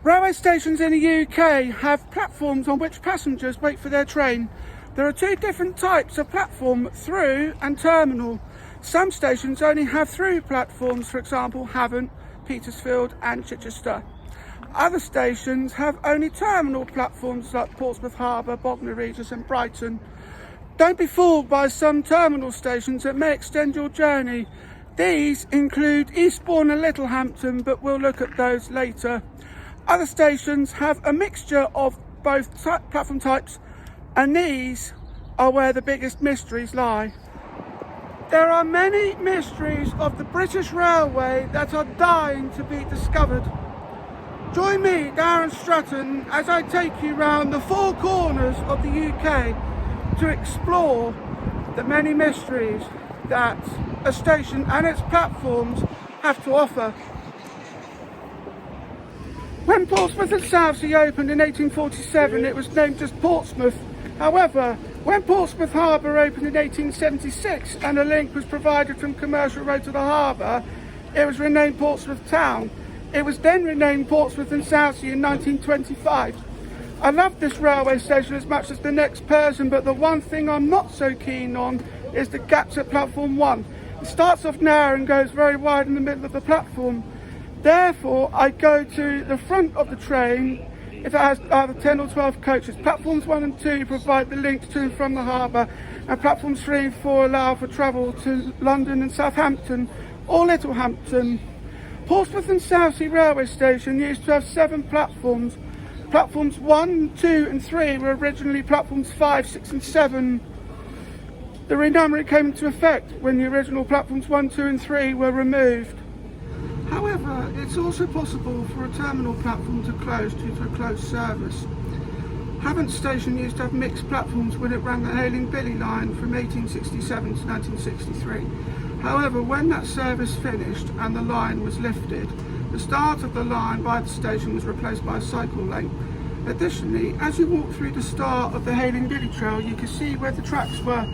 Railway stations in the UK have platforms on which passengers wait for their train. There are two different types of platform, through and terminal. Some stations only have through platforms, for example Havant, Petersfield and Chichester. Other stations have only terminal platforms like Portsmouth Harbour, Bognor Regis and Brighton. Don't be fooled by some terminal stations that may extend your journey. These include Eastbourne and Littlehampton, but we'll look at those later. Other stations have a mixture of both platform types, and these are where the biggest mysteries lie. There are many mysteries of the British Railway that are dying to be discovered. Join me, Darren Stratton, as I take you round the four corners of the UK to explore the many mysteries that a station and its platforms have to offer. When Portsmouth and Southsea opened in 1847, it was named just Portsmouth. However, when Portsmouth Harbour opened in 1876 and a link was provided from Commercial Road to the harbour, it was renamed Portsmouth Town. It was then renamed Portsmouth and Southsea in 1925. I love this railway station as much as the next person, but the one thing I'm not so keen on is the gaps at platform 1. It starts off narrow and goes very wide in the middle of the platform. Therefore, I go to the front of the train if it has either 10 or 12 coaches. Platforms 1 and 2 provide the links to and from the harbour, and platforms 3 and 4 allow for travel to London and Southampton or Littlehampton. Portsmouth and Southsea railway station used to have 7 platforms. Platforms 1, 2 and 3 were originally platforms 5, 6 and 7. The renumbering came into effect when the original platforms 1, 2 and 3 were removed. However, it's also possible for a terminal platform to close due to a closed service. Havant station used to have mixed platforms when it ran the Hailing Billy line from 1867 to 1963. However, when that service finished and the line was lifted, the start of the line by the station was replaced by a cycle lane. Additionally, as you walk through the start of the Hailing Billy trail, you can see where the tracks were.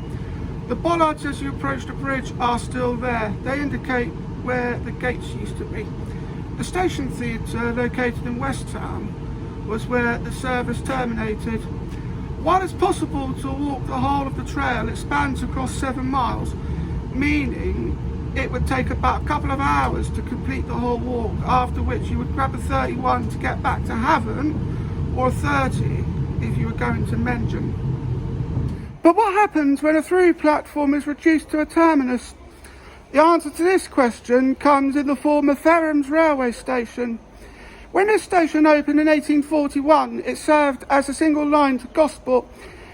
The bollards as you approach the bridge are still there. They indicate where the gates used to be. The station theatre, located in West Town, was where the service terminated. While it's possible to walk the whole of the trail, it spans across 7 miles, meaning it would take about a couple of hours to complete the whole walk, after which you would grab a 31 to get back to Havant, or a 30 if you were going to Mengen. But what happens when a through platform is reduced to a terminus? The answer to this question comes in the form of Farehams railway station. When this station opened in 1841, it served as a single line to Gosport.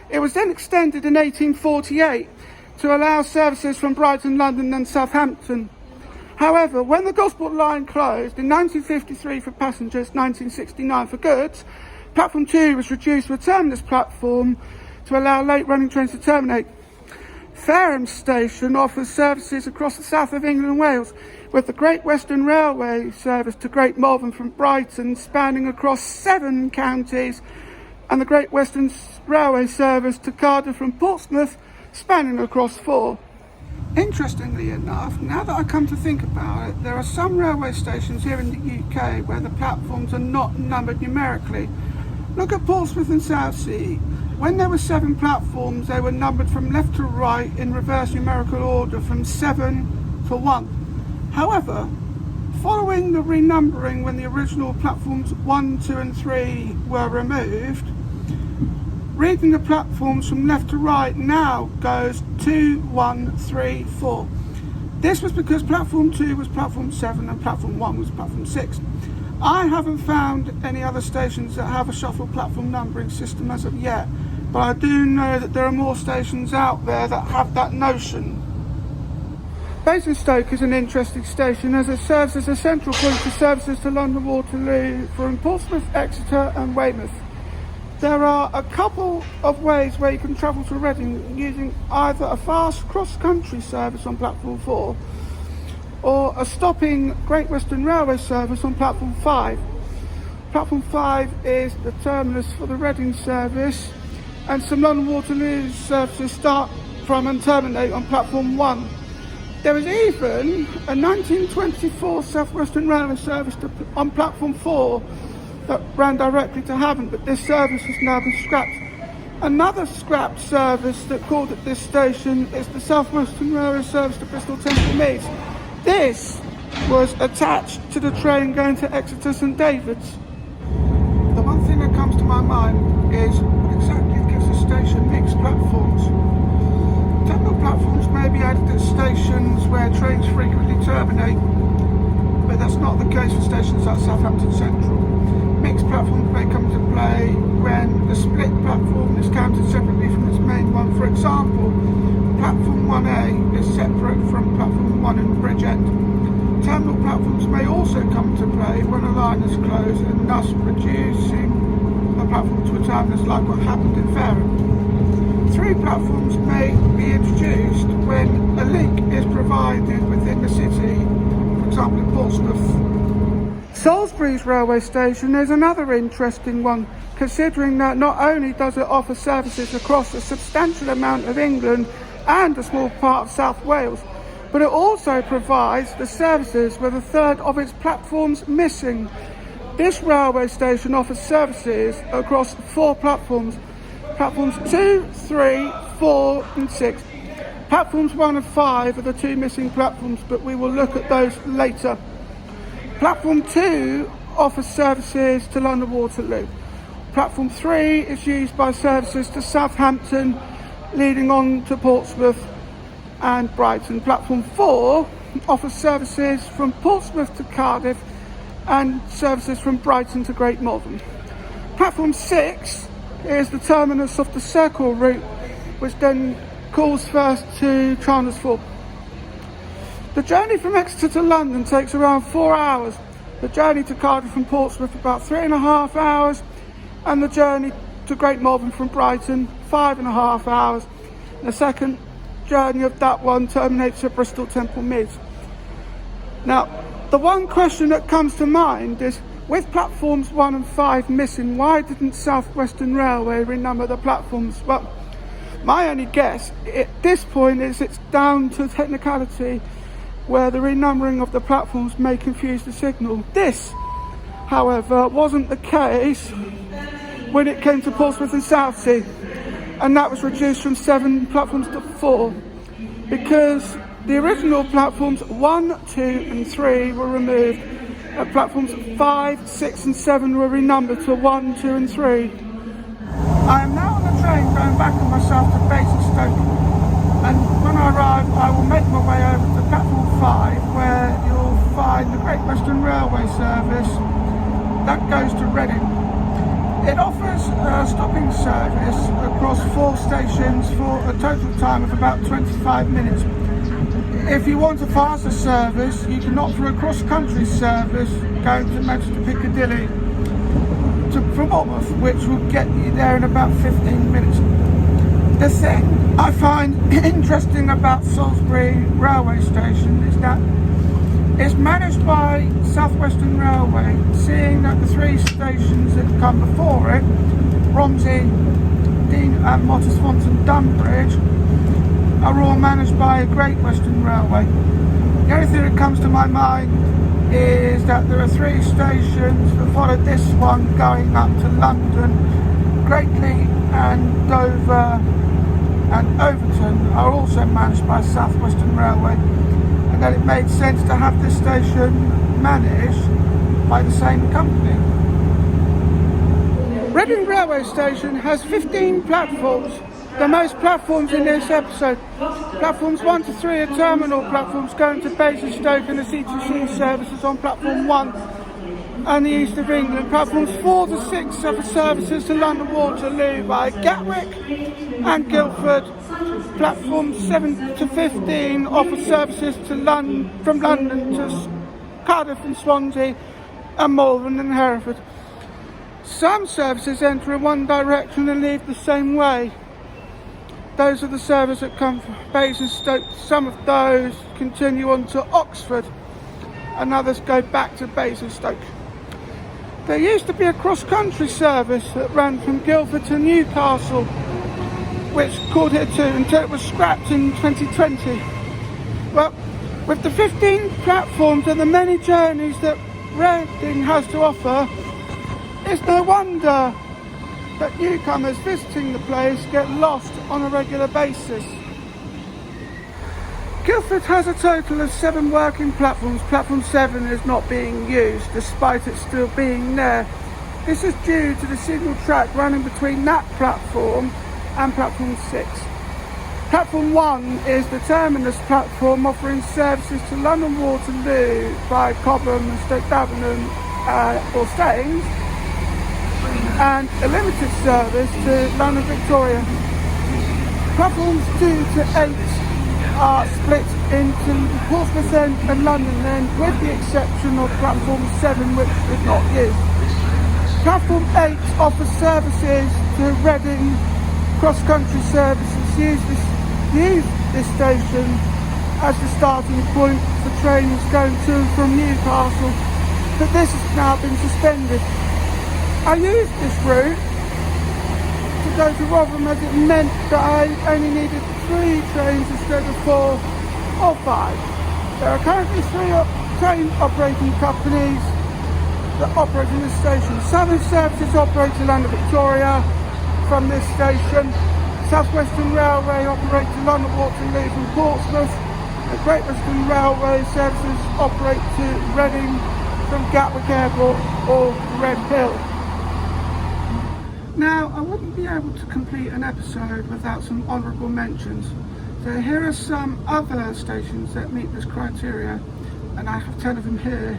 It was then extended in 1848 to allow services from Brighton, London and Southampton. However, when the Gosport line closed in 1953 for passengers, 1969 for goods, platform 2 was reduced to a terminus platform to allow late running trains to terminate. Farehams station offers services across the south of England and Wales, with the Great Western Railway service to Great Malvern from Brighton spanning across 7 counties, and the Great Western Railway service to Cardiff from Portsmouth spanning across 4. Interestingly enough, now that I come to think about it, there are some railway stations here in the UK where the platforms are not numbered numerically. Look at Portsmouth and Southsea. When there were 7 platforms, they were numbered from left to right in reverse numerical order from 7 to 1. However, following the renumbering when the original platforms 1, 2 and 3 were removed, reading the platforms from left to right now goes 2, 1, 3, 4. This was because platform 2 was platform 7 and platform 1 was platform 6. I haven't found any other stations that have a shuffle platform numbering system as of yet, but I do know that there are more stations out there that have that notion. Basingstoke is an interesting station as it serves as a central point for services to London Waterloo from Portsmouth, Exeter and Weymouth. There are a couple of ways where you can travel to Reading using either a fast cross-country service on platform 4 or a stopping Great Western Railway service on platform 5. Platform 5 is the terminus for the Reading service, and some London Waterloo services start from and terminate on platform 1. There is even a 1924 South Western Railway service on platform 4 that ran directly to Havant, but this service has now been scrapped. Another scrapped service that called at this station is the South Western Railway service to Bristol Temple Meads. This was attached to the train going to Exeter St David's. The one thing that comes to my mind is what exactly gives the station mixed platforms. Terminal platforms may be added at stations where trains frequently terminate, but that's not the case for stations like Southampton Central. Mixed platforms may come into play when the split platform is counted separately from its main one. For example, platform 1A is separate from platform 1 in Bridgend. Terminal platforms may also come into play when a line is closed and thus reducing a platform to a terminus, like what happened in Fareham. 3 platforms may be introduced when a link is provided within the city, for example in Portsmouth. Salisbury's railway station is another interesting one, considering that not only does it offer services across a substantial amount of England and a small part of South Wales, but it also provides the services with a third of its platforms missing. This railway station offers services across 4 platforms: platforms 2, 3, 4 and 6. Platforms 1 and 5 are the 2 missing platforms, but we will look at those later. Platform 2 offers services to London Waterloo. Platform 3 is used by services to Southampton, leading on to Portsmouth and Brighton. Platform 4 offers services from Portsmouth to Cardiff and services from Brighton to Great Malvern. Platform 6 is the terminus of the Circle route, which then calls first to Chandler's. The journey from Exeter to London takes around 4 hours. The journey to Cardiff from Portsmouth about 3.5 hours, and the journey to Great Malvern from Brighton 5.5 hours. The second journey of that one terminates at Bristol Temple Meads. Now, the one question that comes to mind is, with platforms 1 and 5 missing, why didn't South Western Railway renumber the platforms? Well, my only guess at this point is it's down to technicality, where the renumbering of the platforms may confuse the signal. This, however, wasn't the case when it came to Portsmouth and Southsea, and that was reduced from 7 platforms to 4, because the original platforms 1, 2 and 3 were removed, and platforms 5, 6 and 7 were renumbered to 1, 2 and 3. I am now on the train going back on myself to Basingstoke, and when I arrive I will make my way over to platform 5, where you'll find the Great Western Railway service that goes to Reading. It offers a stopping service across 4 stations for a total time of about 25 minutes. If you want a faster service, you can opt for a cross-country service going to Manchester Piccadilly from Bournemouth, which will get you there in about 15 minutes. The thing I find interesting about Salisbury railway station is that it's managed by South Western Railway, seeing that the 3 stations that come before it, Romsey, Dean and Mottersfontein, Dunbridge, are all managed by Great Western Railway. The only thing that comes to my mind is that there are 3 stations that follow this one going up to London. Greatley and Dover and Overton are also managed by South Western Railway, and that it made sense to have this station managed by the same company. Reading Railway Station has 15 platforms, the most platforms in this episode. Platforms 1 to 3 are terminal platforms going to Basingstoke and the C2C services on platform 1 and the east of England. Platforms 4 to 6 are for services to London Waterloo by Gatwick and Guildford. Platforms 7 to 15 offer services to from London to Cardiff and Swansea and Malvern and Hereford. Some services enter in one direction and leave the same way. Those are the services that come from Basingstoke. Some of those continue on to Oxford and others go back to Basingstoke. There used to be a cross-country service that ran from Guildford to Newcastle, which called here too, until it was scrapped in 2020. Well, with the 15 platforms and the many journeys that Reading has to offer, It's no wonder that newcomers visiting the place get lost on a regular basis. Guildford has a total of 7 working platforms. Platform 7 is not being used despite it still being there. This is due to the signal track running between that platform and platform 6. Platform 1 is the terminus platform offering services to London Waterloo by Cobham and Stoke Davenham or Staines, and a limited service to London Victoria. Platforms 2 to 8 are split into Portsmouth End and London End, with the exception of platform 7, which is not used. Platform 8 offers services to Reading. Cross-country services use this station as the starting point for trains going to and from Newcastle, but this has now been suspended. I used this route to go to Rotherham as it meant that I only needed 3 trains instead of 4 or 5. There are currently 3 train operating companies that operate in this station. Southern Services operate to London Victoria from this station. South Western Railway operate to London Waterloo from Portsmouth. The Great Western Railway services operate to Reading from Gatwick Airport or Red Hill. Now, I wouldn't be able to complete an episode without some honourable mentions. So here are some other stations that meet this criteria, and I have 10 of them here.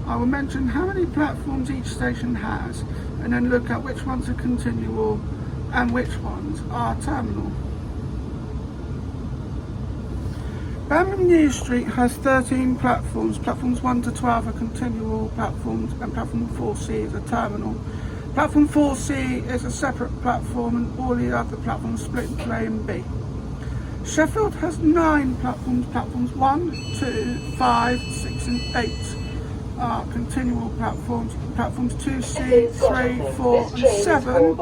I will mention how many platforms each station has, and then look at which ones are continual and which ones are terminal. Birmingham New Street has 13 platforms. Platforms 1 to 12 are continual platforms, and platform 4C is a terminal. Platform 4C is a separate platform, and all the other platforms split into A and B. Sheffield has 9 platforms. Platforms 1, 2, 5, 6 and 8 are continual platforms. Platforms 2C, 3, 4 and 7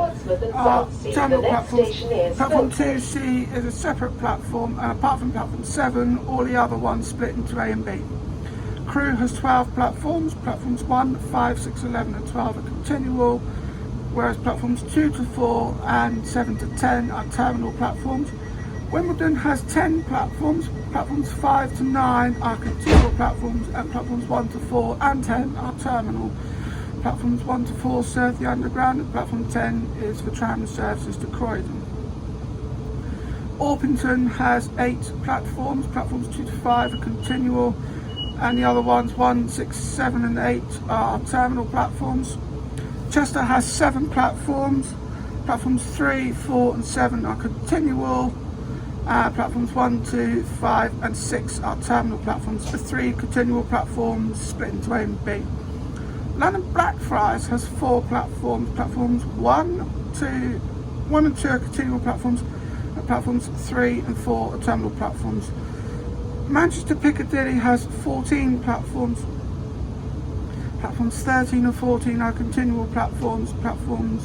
are terminal platforms. Platform 2C is a separate platform, and apart from platform 7, all the other ones split into A and B. Crewe has 12 platforms. Platforms 1, 5, 6, 11 and 12 are continual, whereas platforms 2 to 4 and 7 to 10 are terminal platforms. Wimbledon has 10 platforms. Platforms 5 to 9 are continual platforms, and platforms 1 to 4 and 10 are terminal. Platforms 1 to 4 serve the Underground, and platform 10 is for tram services to Croydon. Orpington has 8 platforms. Platforms 2 to 5 are continual, and the other ones 1, 6, 7 and 8 are terminal platforms. Chester has 7 platforms. Platforms 3, 4 and 7 are continual. Platforms 1, 2, 5 and 6 are terminal platforms. The 3 continual platforms split into A and B. London Blackfriars has 4 platforms. Platforms 1 and 2 are continual platforms, and platforms 3 and 4 are terminal platforms. Manchester Piccadilly has 14 platforms. Platforms 13 and 14 are continual platforms. Platforms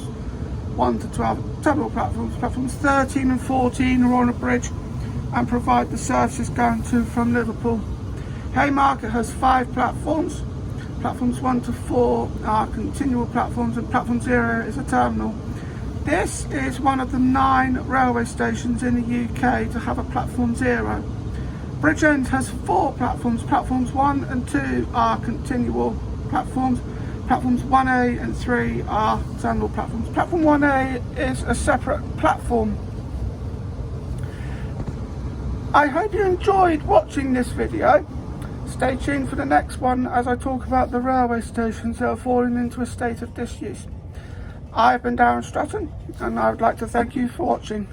1 to 12 are terminal platforms. Platforms 13 and 14 are on a bridge and provide the services going to and from Liverpool. Haymarket has 5 platforms. Platforms 1 to 4 are continual platforms, and platform 0 is a terminal. This is one of the 9 railway stations in the UK to have a platform 0. Bridgend has 4 platforms. Platforms 1 and 2 are continual platforms. Platforms 1A and 3 are terminal platforms. Platform 1A is a separate platform. I hope you enjoyed watching this video. Stay tuned for the next one as I talk about the railway stations that are falling into a state of disuse. I've been Darren Stratton, and I would like to thank you for watching.